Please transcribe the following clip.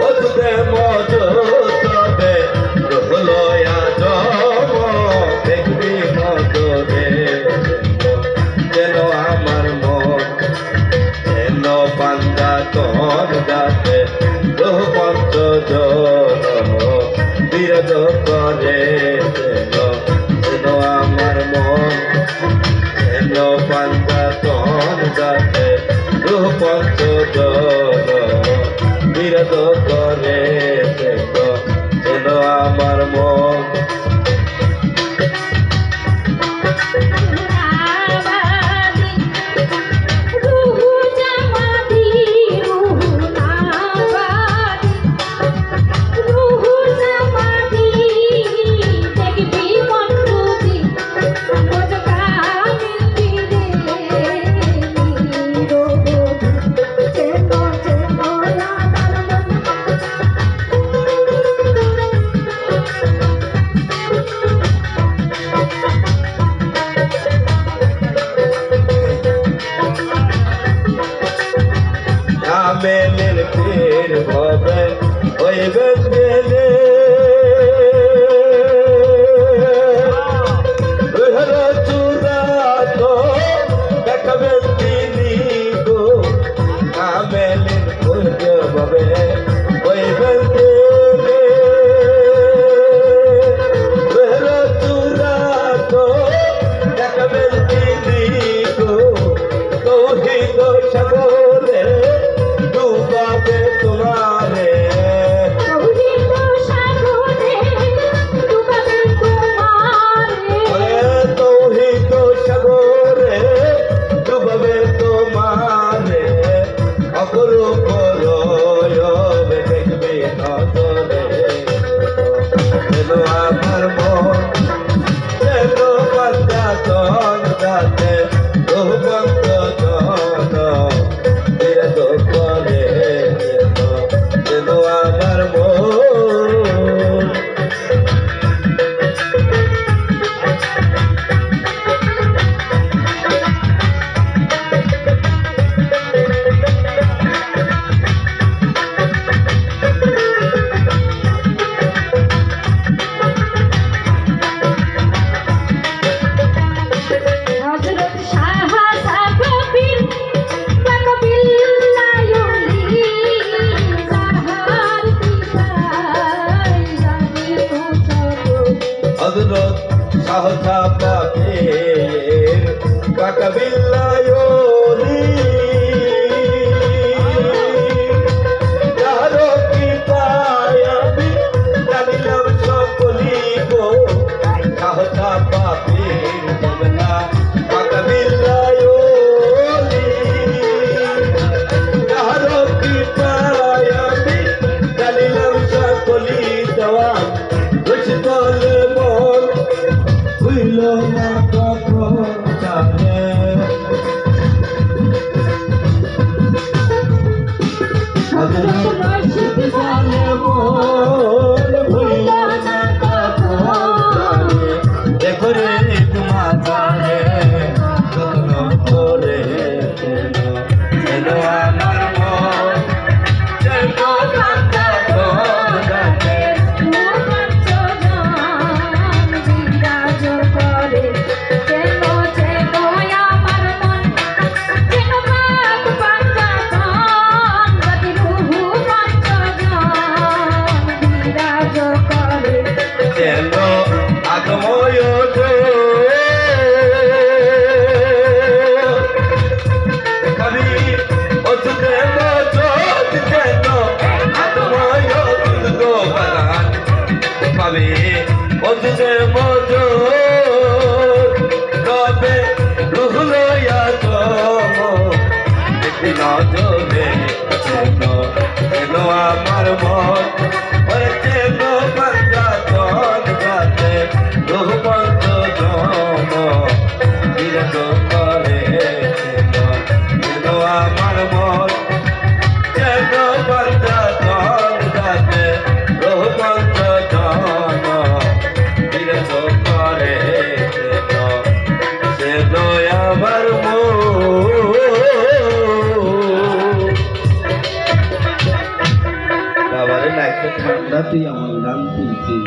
অতুদে মজো তবে রহলয়া জম দেখবি মজরে যেন আমার মন যেন পান্দা তোর যাতে রহ পঞ্চ জন বিরোধ করে যেন আমার মন যেন পান্দা তোর যাতে রহ পঞ্চ জন বিরোধ করে যেন আমার মন মেলের ফের হবে ওই বেদে চূড়া তো দেখাবেন তিনি গো মেলের ফের হবে ওই বেদে চূড়া তো দেখাবেন তিনি গো তৌহিদ সাগরে ডুবাবে তোমারে তৌহিদ সাগরে ডুবাবে তোমারে তৌহিদ সাগরে ডুবাবে তোমারে অপরূপ রয়বে দেখবে নজরে যেন আমার মন যেন বান্দা তন যাতে রহবন্ত জন বিরোধ করে যেন আমার মন হযরত শাহজা পাকের কাকাবিল্লায়লি যারো কৃপায় আমি জানিলাম সকলি গো শাহজা পাকের জমনা কাকাবিল্লায়লি যারো কৃপায় আমি জানিলাম সকলি দেওয়া রসিকলে মন হইল না কখন জানে রসিকলে মন হইল না কখন জানে দেখো রে তোমার জানে যত্ন করে যেন আমার মন যেন কান্তা তোর জানে আমার মন চেন বান্দা তন যাতে রহমন্ত জম বিরত করে চেন আমার মন চেন বান্দা তন যাতে রহমন্ত জম বিরত করে চেন আমার মন ধরে লাগছে তোমার